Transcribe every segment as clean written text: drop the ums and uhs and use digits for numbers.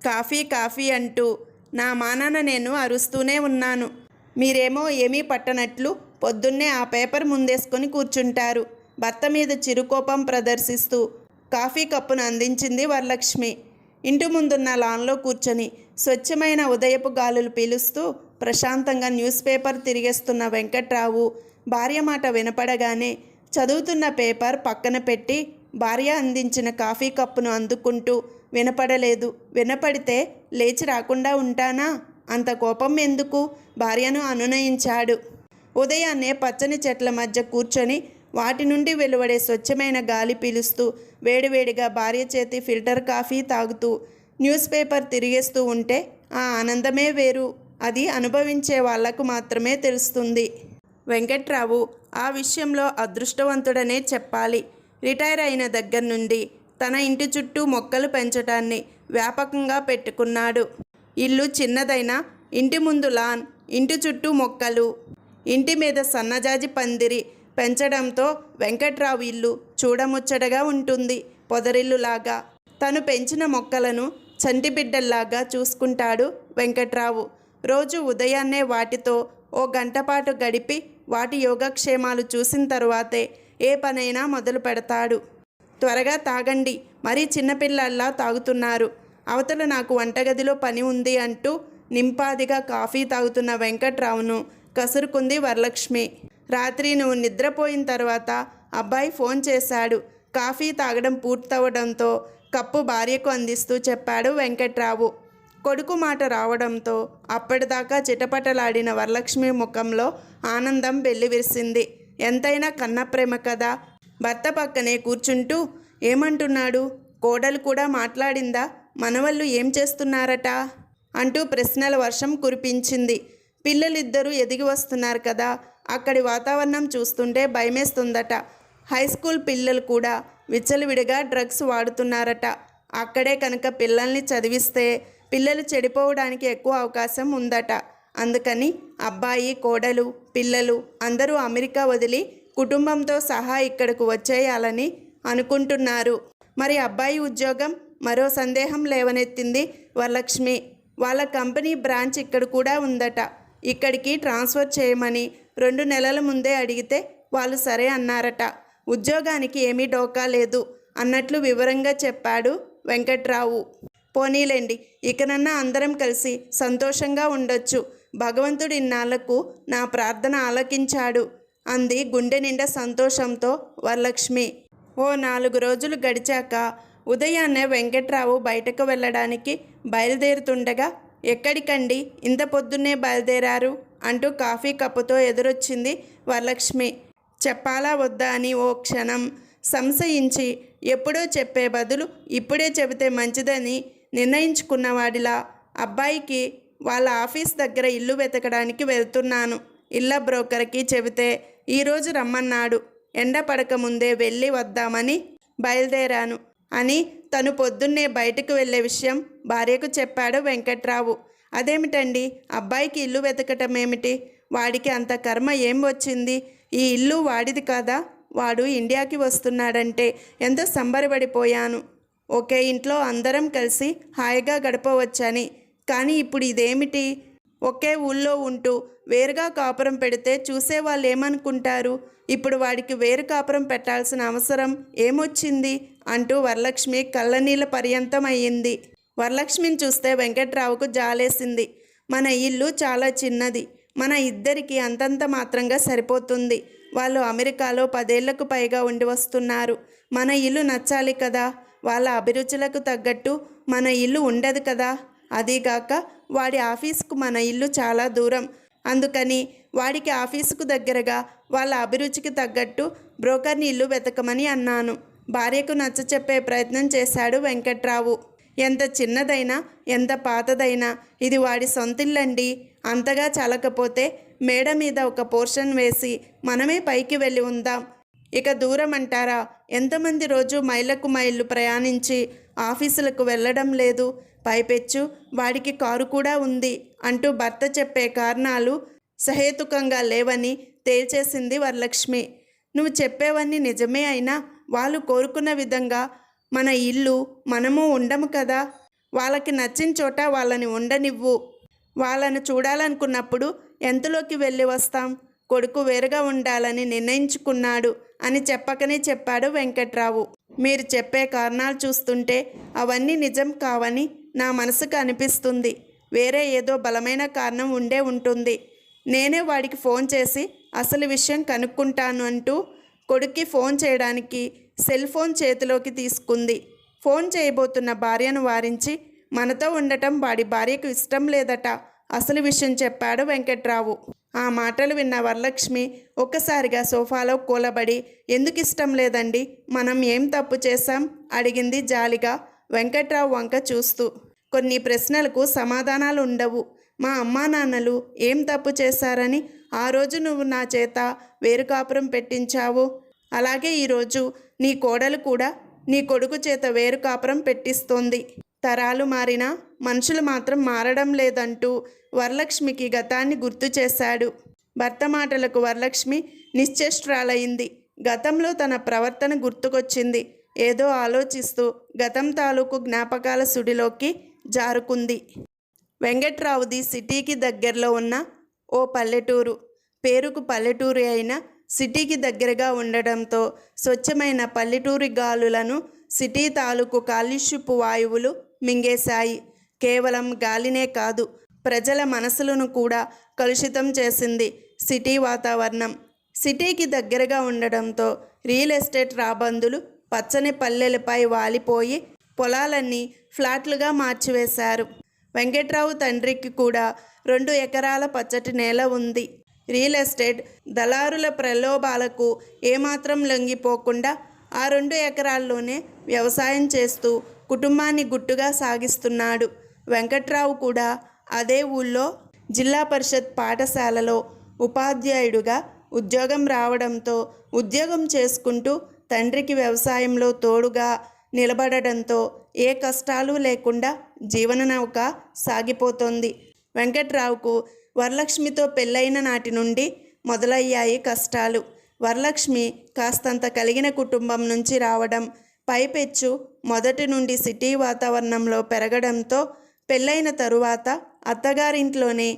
Coffee coffee అంటూ నా మానాన నేను అరుస్తూనే ఉన్నాను. మీరేమో ఏమీ పట్టనట్లు పొద్దున్నే ఆ పేపర్ ముందేసుకొని కూర్చుంటారు. భర్త మీద చిరుకోపం ప్రదర్శిస్తూ కాఫీ కప్పును అందించింది వరలక్ష్మి. ఇంటి ముందున్న లాన్లో కూర్చొని స్వచ్ఛమైన ఉదయపు గాలులు పీలుస్తూ ప్రశాంతంగా న్యూస్ పేపర్ తిరిగేస్తున్న వెంకట్రావు భార్య మాట వినపడగానే చదువుతున్న పేపర్ పక్కన పెట్టి భార్య అందించిన కాఫీ కప్పును అందుకుంటూ వినపడలేదు, వినపడితే లేచి రాకుండా ఉంటానా, అంత కోపం ఎందుకు, భార్యను అనునయించాడు. ఉదయాన్నే పచ్చని చెట్ల మధ్య కూర్చొని వాటి నుండి వెలువడే స్వచ్ఛమైన గాలి పీలుస్తూ వేడివేడిగా భార్య చేతి ఫిల్టర్ కాఫీ తాగుతూ న్యూస్ పేపర్ తిరిగేస్తూ ఉంటే ఆ ఆనందమే వేరు. అది అనుభవించే వాళ్లకు మాత్రమే తెలుస్తుంది. వెంకట్రావు ఆ విషయంలో అదృష్టవంతుడనే చెప్పాలి. రిటైర్ అయిన దగ్గర నుండి తన ఇంటి చుట్టూ మొక్కలు పెంచటాన్ని వ్యాపకంగా పెట్టుకున్నాడు. ఇల్లు చిన్నదైనా ఇంటి ముందు లాన్, ఇంటి చుట్టూ మొక్కలు, ఇంటి మీద సన్నజాజి పందిరి పెంచడంతో వెంకట్రావు ఇల్లు చూడముచ్చటగా ఉంటుంది. పొదరిల్లులాగా తను పెంచిన మొక్కలను చంటిబిడ్డల్లాగా చూసుకుంటాడు వెంకట్రావు. రోజు ఉదయాన్నే వాటితో ఓ గంటపాటు గడిపి వాటి యోగక్షేమాలు చూసిన తరువాతే ఏ పనైనా మొదలు పెడతాడు. త్వరగా తాగండి, మరీ చిన్నపిల్లల్లా తాగుతున్నారు, అవతల నాకు వంటగదిలో పని ఉంది అంటూ నింపాదిగా కాఫీ తాగుతున్న వెంకట్రావును కసురుకుంది వరలక్ష్మి. రాత్రి నువ్వు నిద్రపోయిన తర్వాత అబ్బాయి ఫోన్ చేశాడు. కాఫీ తాగడం పూర్తవడంతో కప్పు భార్యకు అందిస్తూ చెప్పాడు వెంకట్రావు. కొడుకు మాట రావడంతో అప్పటిదాకా చిటపటలాడిన వరలక్ష్మి ముఖంలో ఆనందం వెల్లివిరిసింది. ఎంతైనా కన్నప్రేమ కదా. భర్త పక్కనే కూర్చుంటూ ఏమంటున్నాడు, కోడలు కూడా మాట్లాడిందా, మనవళ్ళు ఏం చేస్తున్నారట అంటూ ప్రశ్నల వర్షం కురిపించింది. పిల్లలిద్దరూ ఎదిగి వస్తున్నారు కదా, అక్కడి వాతావరణం చూస్తుంటే భయమేస్తుందట. హై స్కూల్ పిల్లలు కూడా విచ్చలవిడిగా డ్రగ్స్ వాడుతున్నారట. అక్కడే కనుక పిల్లల్ని చదివిస్తే పిల్లలు చెడిపోవడానికి ఎక్కువ అవకాశం ఉందట. అందుకని అబ్బాయి, కోడలు, పిల్లలు అందరూ అమెరికా వదిలి కుటుంబంతో సహా ఇక్కడకు వచ్చేయాలని అనుకుంటున్నారు. మరి అబ్బాయి ఉద్యోగం? మరో సందేహం లేవనెత్తింది వరలక్ష్మి. వాళ్ళ కంపెనీ బ్రాంచ్ ఇక్కడ కూడా ఉందట. ఇక్కడికి ట్రాన్స్ఫర్ చేయమని 2 నెలల ముందే అడిగితే వాళ్ళు సరే అన్నారట. ఉద్యోగానికి ఏమీ డోకా లేదు అన్నట్లు వివరంగా చెప్పాడు వెంకట్రావు. పోనీలేండి, ఇకనన్నా అందరం కలిసి సంతోషంగా ఉండొచ్చు. భగవంతుడి ఇన్నాళ్లకు నా ప్రార్థన ఆలకించాడు అంది గుండె నిండా సంతోషంతో వరలక్ష్మి. ఓ 4 రోజులు గడిచాక ఉదయాన్నే వెంకట్రావు బయటకు వెళ్ళడానికి బయలుదేరుతుండగా ఎక్కడికండి ఇంత పొద్దున్నే బయలుదేరారు అంటూ కాఫీ కప్పుతో ఎదురొచ్చింది వరలక్ష్మి. చెప్పాలా వద్దా అని ఓ క్షణం సంశయించి ఎప్పుడో చెప్పే బదులు ఇప్పుడే చెబితే మంచిదని నిర్ణయించుకున్నవాడిలా అబ్బాయికి వాళ్ళ ఆఫీస్ దగ్గర ఇల్లు వెతకడానికి వెళ్తున్నాను. ఇళ్ళ బ్రోకర్కి చెబితే ఈరోజు రమ్మన్నాడు. ఎండ పడక ముందే వెళ్ళి వద్దామని బయలుదేరాను అని తను పొద్దున్నే బయటకు వెళ్ళే విషయం భార్యకు చెప్పాడు వెంకట్రావు. అదేమిటండి, అబ్బాయికి ఇల్లు వెతకటం ఏమిటి? వాడికి అంత కర్మ ఏం వచ్చింది? ఈ ఇల్లు వాడిది కాదా? వాడు ఇండియాకి వస్తున్నాడంటే ఎంతో సంబరపడిపోయాను. ఒకే ఇంట్లో అందరం కలిసి హాయిగా గడపవచ్చని. కానీ ఇప్పుడు ఇదేమిటి? ఒకే ఊళ్ళో ఉంటూ వేరుగా కాపురం పెడితే చూసేవాళ్ళు ఏమనుకుంటారు? ఇప్పుడు వాడికి వేరు కాపురం పెట్టాల్సిన అవసరం ఏమొచ్చింది అంటూ వరలక్ష్మి కళ్ళనీళ్ళ పర్యంతం అయ్యింది. వరలక్ష్మిని చూస్తే వెంకట్రావుకు జాలేసింది. మన ఇల్లు చాలా చిన్నది, మన ఇద్దరికి అంతంత మాత్రంగా సరిపోతుంది. వాళ్ళు అమెరికాలో 10 ఏళ్లకు పైగా ఉండి వస్తున్నారు. మన ఇల్లు నచ్చాలి కదా, వాళ్ళ అభిరుచులకు తగ్గట్టు మన ఇల్లు ఉండదు కదా. అదీగాక వాడి ఆఫీసుకు మన ఇల్లు చాలా దూరం. అందుకని వాడికి ఆఫీసుకు దగ్గరగా వాళ్ళ అభిరుచికి తగ్గట్టు బ్రోకర్ని ఇల్లు వెతకమని అన్నాను. భార్యకు నచ్చచెప్పే ప్రయత్నం చేశాడు వెంకట్రావు. ఎంత చిన్నదైనా ఎంత పాతదైనా ఇది వాడి సొంతిల్లండి. అంతగా చలకపోతే మేడ మీద ఒక పోర్షన్ వేసి మనమే పైకి వెళ్ళి ఉందాం. ఇక దూరం అంటారా? ఎంతమంది రోజు మైళ్ళకు మైళ్ళు ప్రయాణించి ఆఫీసులకు వెళ్ళడం లేదు. పైపెచ్చు వాడికి కారు కూడా ఉంది అంటూ భర్త చెప్పే కారణాలు సహేతుకంగా లేవని తేల్చేసింది వరలక్ష్మి. నువ్వు చెప్పేవన్నీ నిజమే అయినా వాళ్ళు కోరుకున్న విధంగా మన ఇల్లు మనము ఉండము కదా. వాళ్ళకి నచ్చిన చోట వాళ్ళని ఉండనివ్వు. వాళ్ళను చూడాలనుకున్నప్పుడు ఎంతలోకి వెళ్ళి వస్తాం? కొడుకు వేరుగా ఉండాలని నిర్ణయించుకున్నాడు అని చెప్పకనే చెప్పాడు వెంకట్రావు. మీరు చెప్పే కారణాలు చూస్తుంటే అవన్నీ నిజం కావని నా మనసుకు అనిపిస్తుంది. వేరే ఏదో బలమైన కారణం ఉండే ఉంటుంది. నేనే వాడికి ఫోన్ చేసి అసలు విషయం కనుక్కుంటాను అంటూ కొడుక్కి ఫోన్ చేయడానికి సెల్ ఫోన్ చేతిలోకి తీసుకుంది. ఫోన్ చేయబోతున్న భార్యను వారించి మనతో ఉండటం వాడి భార్యకు ఇష్టం లేదట అసలు విషయం చెప్పాడు వెంకట్రావు. ఆ మాటలు విన్న వరలక్ష్మి ఒక్కసారిగా సోఫాలో కూలబడి, ఎందుకు ఇష్టం లేదండి? మనం ఏం తప్పు చేశాం? అడిగింది జాలిగా వెంకట్రావు వంక చూస్తూ. కొన్ని ప్రశ్నలకు సమాధానాలు ఉండవు. మా అమ్మా నాన్నలు ఏం తప్పు చేశారని ఆ రోజు నువ్వు నా చేత వేరు కాపురం పెట్టించావు. అలాగే ఈరోజు నీ కోడలు కూడా నీ కొడుకు చేత వేరు కాపురం పెట్టిస్తోంది. తరాలు మారినా మనుషులు మాత్రం మారడం లేదంటూ వరలక్ష్మికి గతాన్ని గుర్తు చేశాడు. భర్త మాటలకు వరలక్ష్మి నిశ్చేష్టురాలయ్యింది. గతంలో తన ప్రవర్తన గుర్తుకొచ్చింది. ఏదో ఆలోచిస్తూ గతం తాలూకు జ్ఞాపకాల సుడిలోకి జారుకుంది. వెంకట్రావుది సిటీకి దగ్గరలో ఉన్న ఓ పల్లెటూరు. పేరుకు పల్లెటూరు అయినా సిటీకి దగ్గరగా ఉండడంతో స్వచ్ఛమైన పల్లెటూరి గాలులను సిటీ తాలూకు కాలుష్యపు వాయువులు మింగేశాయి. కేవలం గాలినే కాదు, ప్రజల మనసులను కూడా కలుషితం చేసింది సిటీ వాతావరణం. సిటీకి దగ్గరగా ఉండడంతో రియల్ ఎస్టేట్ రాబందులు పచ్చని పల్లెలపై వాలిపోయి పొలాలన్నీ ఫ్లాట్లుగా మార్చివేశారు. వెంకట్రావు తండ్రికి కూడా 2 ఎకరాల పచ్చటి నేల ఉంది. రియల్ ఎస్టేట్ దళారుల ప్రలోభాలకు ఏమాత్రం లొంగిపోకుండా ఆ 2 ఎకరాల్లోనే వ్యవసాయం చేస్తూ కుటుంబాన్ని గుట్టుగా సాగిస్తున్నాడు. వెంకట్రావు కూడా అదే ఊళ్ళో జిల్లా పరిషత్ పాఠశాలలో ఉపాధ్యాయుడుగా ఉద్యోగం రావడంతో ఉద్యోగం చేసుకుంటూ తండ్రికి వ్యవసాయంలో తోడుగా నిలబడడంతో ఏ కష్టాలు లేకుండా జీవననౌక సాగిపోతోంది. వెంకట్రావుకు వరలక్ష్మితో పెళ్ళైన నాటి నుండి మొదలయ్యాయి కష్టాలు. వరలక్ష్మి కాస్తంత కలిగిన కుటుంబం నుంచి రావడం, పైపెచ్చు మొదటి నుండి సిటీ వాతావరణంలో పెరగడంతో పెళ్ళైన తరువాత అత్తగారింట్లోనే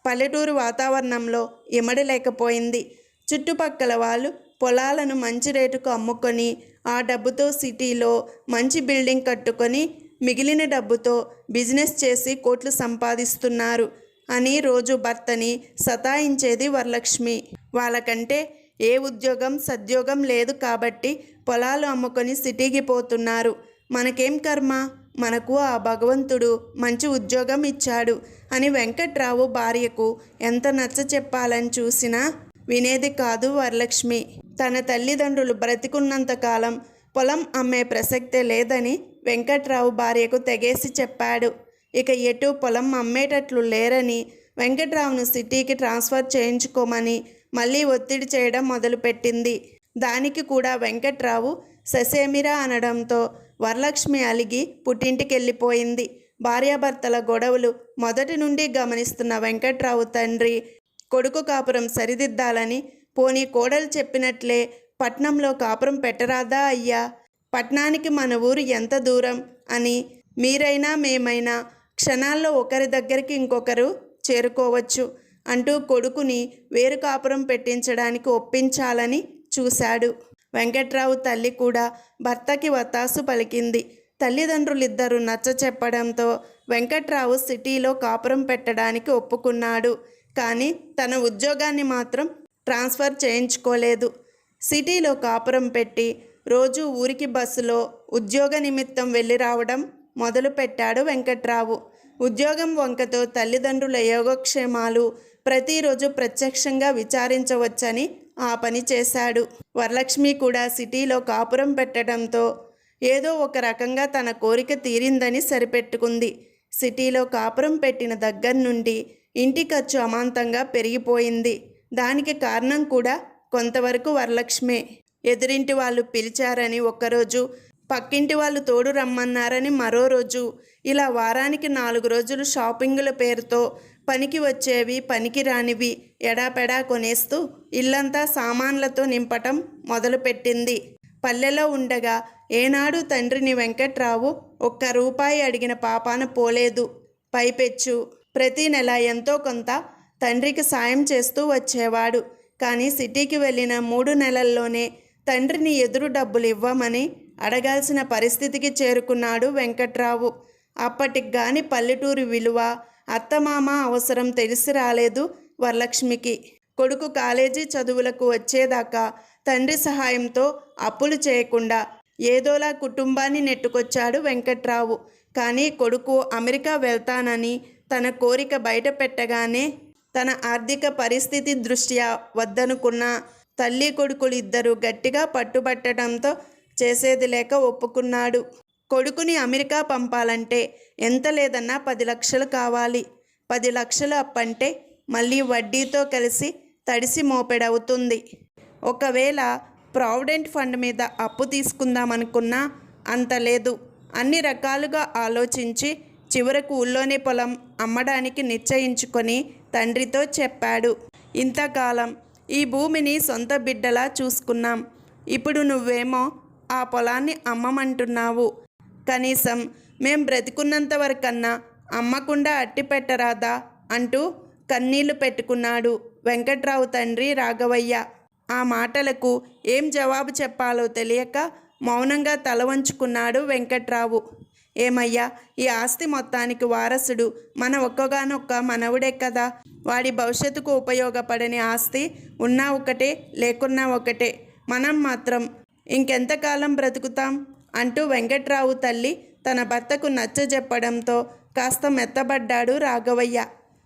పల్లెటూరు వాతావరణంలో ఇమడలేకపోయింది. చుట్టుపక్కల వాళ్ళు పొలాలను మంచి రేటుకు అమ్ముకొని ఆ డబ్బుతో సిటీలో మంచి బిల్డింగ్ కట్టుకొని మిగిలిన డబ్బుతో బిజినెస్ చేసి కోట్లు సంపాదిస్తున్నారు అని రోజు భర్తని సతాయించేది వరలక్ష్మి. వాళ్ళకంటే ఏ ఉద్యోగం సద్యోగం లేదు కాబట్టి పొలాలు అమ్ముకొని సిటీకి పోతున్నారు. మనకేం కర్మ, మనకు ఆ భగవంతుడు మంచి ఉద్యోగం ఇచ్చాడు అని వెంకట్రావు భార్యకు ఎంత నచ్చ చెప్పాలని చూసినా వినేది కాదు వరలక్ష్మి. తన తల్లిదండ్రులు బ్రతికున్నంతకాలం పొలం అమ్మే ప్రసక్తే లేదని వెంకట్రావు భార్యకు తెగేసి చెప్పాడు. ఇక ఎటు పొలం అమ్మేటట్లు లేరని వెంకట్రావును సిటీకి ట్రాన్స్ఫర్ చేయించుకోమని మళ్ళీ ఒత్తిడి చేయడం మొదలుపెట్టింది. దానికి కూడా వెంకట్రావు ససేమిరా అనడంతో వరలక్ష్మి అలిగి పుట్టింటికెళ్ళిపోయింది. భార్యాభర్తల గొడవలు మొదటి నుండి గమనిస్తున్న వెంకట్రావు తండ్రి కొడుకు కాపురం సరిదిద్దాలని, పోనీ కోడలు చెప్పినట్లే పట్నంలో కాపురం పెట్టరాదా అయ్యా, పట్నానికి మన ఊరు ఎంత దూరం అని, మీరైనా మేమైనా క్షణాల్లో ఒకరి దగ్గరికి ఇంకొకరు చేరుకోవచ్చు అంటూ కొడుకుని వేరు కాపురం పెట్టించడానికి ఒప్పించాలని చూశాడు. వెంకట్రావు తల్లి కూడా భర్తకి వత్తాసు పలికింది. తల్లిదండ్రులిద్దరూ నచ్చ చెప్పడంతో వెంకట్రావు సిటీలో కాపురం పెట్టడానికి ఒప్పుకున్నాడు. కానీ తన ఉద్యోగాన్ని మాత్రం ట్రాన్స్ఫర్ చేయించుకోలేదు. సిటీలో కాపురం పెట్టి రోజు ఊరికి బస్సులో ఉద్యోగ నిమిత్తం వెళ్ళి రావడం మొదలుపెట్టాడు వెంకట్రావు. ఉద్యోగం వంకతో తల్లిదండ్రుల యోగక్షేమాలు ప్రతిరోజు ప్రత్యక్షంగా విచారించవచ్చని ఆ పని చేశాడు. వరలక్ష్మి కూడా సిటీలో కాపురం పెట్టడంతో ఏదో ఒక రకంగా తన కోరిక తీరిందని సరిపెట్టుకుంది. సిటీలో కాపురం పెట్టిన దగ్గర నుండి ఇంటి ఖర్చు అమాంతంగా పెరిగిపోయింది. దానికి కారణం కూడా కొంతవరకు వరలక్ష్మే. ఎదురింటి వాళ్ళు పిలిచారని ఒక్కరోజు, పక్కింటి వాళ్ళు తోడు రమ్మన్నారని మరో రోజు, ఇలా వారానికి 4 రోజులు షాపింగుల పేరుతో పనికి వచ్చేవి పనికి రానివి ఎడాపెడా కొనేస్తూ ఇల్లంతా సామాన్లతో నింపటం మొదలుపెట్టింది. పల్లెలో ఉండగా ఏనాడు తండ్రిని వెంకట్రావు ఒక్క రూపాయి అడిగిన పాపాన పోలేదు. పైపెచ్చు ప్రతి నెల ఎంతో కొంత తండ్రికి సాయం చేస్తూ వచ్చేవాడు. కానీ సిటీకి వెళ్ళిన 3 నెలల్లోనే తండ్రిని ఎదురు డబ్బులు ఇవ్వమని అడగాల్సిన పరిస్థితికి చేరుకున్నాడు వెంకట్రావు. అప్పటికి గాని పల్లెటూరి విలువ, అత్తమామ అవసరం తెలిసి రాలేదు వరలక్ష్మికి. కొడుకు కాలేజీ చదువులకు వచ్చేదాకా తండ్రి సహాయంతో అప్పులు చేయకుండా ఏదోలా కుటుంబాన్ని నెట్టుకొచ్చాడు వెంకట్రావు. కానీ కొడుకు అమెరికా వెళ్తానని తన కోరిక బయట పెట్టగానే తన ఆర్థిక పరిస్థితి దృష్ట్యా వద్దనుకున్న తల్లి కొడుకులు ఇద్దరు గట్టిగా పట్టుబట్టడంతో చేసేది లేక ఒప్పుకున్నాడు. కొడుకుని అమెరికా పంపాలంటే ఎంత లేదన్నా 10 లక్షలు కావాలి. 10 లక్షలు అప్పంటే మళ్ళీ వడ్డీతో కలిసి తడిసి మోపెడవుతుంది. ఒకవేళ ప్రావిడెంట్ ఫండ్ మీద అప్పు తీసుకుందామనుకున్నా అంత లేదు. అన్ని రకాలుగా ఆలోచించి చివరకు ఊళ్ళోనే పొలం అమ్మడానికి నిశ్చయించుకొని తండ్రితో చెప్పాడు. ఇంతకాలం ఈ భూమిని సొంత బిడ్డలా చూసుకున్నాం. ఇప్పుడు నువ్వేమో ఆ పొలాన్ని అమ్మమంటున్నావు. కనీసం మేం బ్రతికున్నంత వరకన్నా అమ్మకుండా అట్టి పెట్టరాదా అంటూ కన్నీళ్లు పెట్టుకున్నాడు వెంకట్రావు తండ్రి రాఘవయ్య. ఆ మాటలకు ఏం జవాబు చెప్పాలో తెలియక మౌనంగా తల వంచుకున్నాడు వెంకట్రావు. ఏమయ్యా, ఈ ఆస్తి మొత్తానికి వారసుడు మన ఒక్కగానొక్క మనవుడే కదా. వాడి భవిష్యత్తుకు ఉపయోగపడని ఆస్తి ఉన్నా ఒకటే లేకున్నా ఒకటే. మనం మాత్రం ఇంకెంతకాలం బ్రతుకుతాం అంటూ వెంకట్రావు తల్లి తన భర్తకు నచ్చజెప్పడంతో కాస్త మెత్తబడ్డాడు రాఘవయ్య.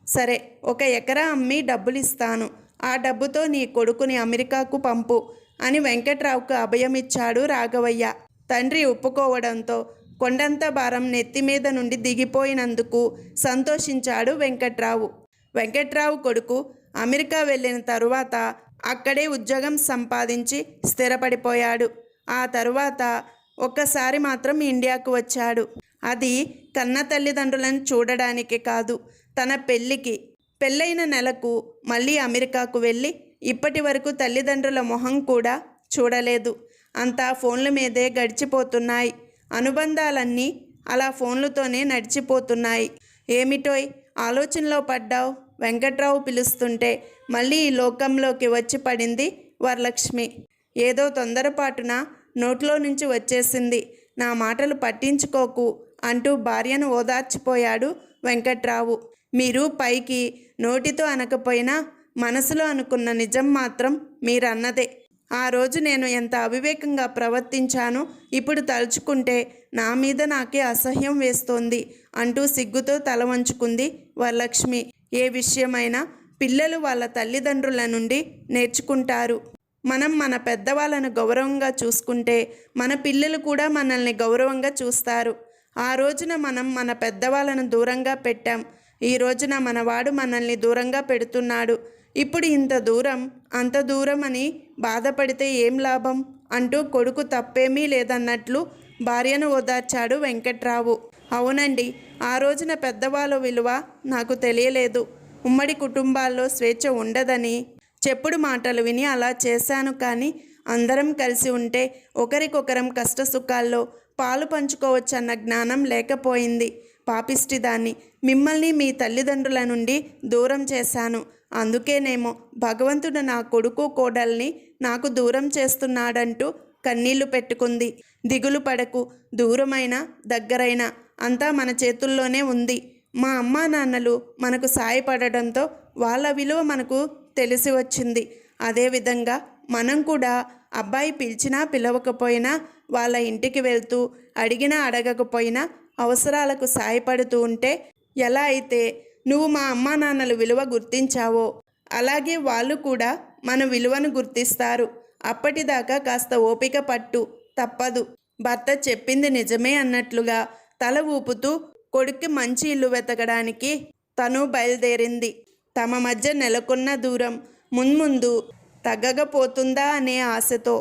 సరే, 1 ఎకరా అమ్మి డబ్బులిస్తాను. ఆ డబ్బుతో నీ కొడుకుని అమెరికాకు పంపు అని వెంకట్రావుకు అభయమిచ్చాడు రాఘవయ్య. తండ్రి ఒప్పుకోవడంతో కొండంత భారం నెత్తిమీద నుండి దిగిపోయినందుకు సంతోషించాడు వెంకట్రావు. వెంకట్రావు కొడుకు అమెరికా వెళ్ళిన తరువాత అక్కడే ఉద్యోగం సంపాదించి స్థిరపడిపోయాడు. ఆ తరువాత ఒక్కసారి మాత్రం ఇండియాకు వచ్చాడు. అది కన్న తల్లిదండ్రులను చూడడానికి కాదు, తన పెళ్ళైన నెలకు మళ్ళీ అమెరికాకు వెళ్ళి ఇప్పటి వరకు తల్లిదండ్రుల మొహం కూడా చూడలేదు. అంతా ఫోన్ల మీదే గడిచిపోతున్నాయి. అనుబంధాలన్నీ అలా ఫోన్లతోనే నడిచిపోతున్నాయి. ఏమిటోయ్ ఆలోచనలో పడ్డావు? వెంకట్రావు పిలుస్తుంటే మళ్ళీ ఈ లోకంలోకి వచ్చి పడింది వరలక్ష్మి. ఏదో తొందరపాటున నోట్లో నుంచి వచ్చేసింది. నా మాటలు పట్టించుకోకు అంటూ భార్యను ఓదార్చిపోయాడు వెంకట్రావు. మీరు పైకి నోటితో అనకపోయినా మనసులో అనుకున్న నిజం మాత్రం మీరన్నదే. ఆ రోజు నేను ఎంత అవివేకంగా ప్రవర్తించానో ఇప్పుడు తలుచుకుంటే నా మీద నాకే అసహ్యం వేస్తోంది అంటూ సిగ్గుతో తల వంచుకుంది వరలక్ష్మి. ఏ విషయమైనా పిల్లలు వాళ్ళ తల్లిదండ్రుల నుండి నేర్చుకుంటారు. మనం మన పెద్దవాళ్ళను గౌరవంగా చూసుకుంటే మన పిల్లలు కూడా మనల్ని గౌరవంగా చూస్తారు. ఆ రోజున మనం మన పెద్దవాళ్ళను దూరంగా పెట్టాం. ఈ రోజున మనవాడు మనల్ని దూరంగా పెడుతున్నాడు. ఇప్పుడు ఇంత దూరం అంత దూరం అని బాధపడితే ఏం లాభం అంటూ కొడుకు తప్పేమీ లేదన్నట్లు భార్యను ఓదార్చాడు వెంకట్రావు. అవునండి, ఆ రోజున పెద్దవాళ్ళ విలువ నాకు తెలియలేదు. ఉమ్మడి కుటుంబాల్లో స్వేచ్ఛ ఉండదని చెప్పుడు మాటలు విని అలా చేశాను. కానీ అందరం కలిసి ఉంటే ఒకరికొకరం కష్టసుఖాల్లో పాలు పంచుకోవచ్చన్న జ్ఞానం లేకపోయింది. పాపిష్టిదాన్ని, మిమ్మల్ని మీ తల్లిదండ్రుల నుండి దూరం చేశాను. అందుకేనేమో భగవంతుడు నా కొడుకు కోడల్ని నాకు దూరం చేస్తున్నాడంటూ కన్నీళ్లు పెట్టుకుంది. దిగులు పడకు, దూరమైనా దగ్గరైనా అంతా మన చేతుల్లోనే ఉంది. మా అమ్మా నాన్నలు మనకు సాయపడడంతో వాళ్ళ విలువ మనకు తెలిసి వచ్చింది. అదేవిధంగా మనం కూడా అబ్బాయి పిలిచినా పిలవకపోయినా వాళ్ళ ఇంటికి వెళ్తూ అడిగినా అడగకపోయినా అవసరాలకు సాయపడుతూ ఉంటే ఎలా అయితే నువ్వు మా అమ్మా నాన్నల విలువ గుర్తించావో అలాగే వాళ్ళు కూడా మన విలువను గుర్తిస్తారు. అప్పటిదాకా కాస్త ఓపిక పట్టు, తప్పదు. భర్త చెప్పింది నిజమే అన్నట్లుగా తల ఊపుతూ కొడుక్కి మంచి ఇల్లు వెతకడానికి తను బయలుదేరింది. తమ మధ్య నెలకొన్న దూరం మున్ముందు తగ్గకపోతుందా అనే ఆశతో.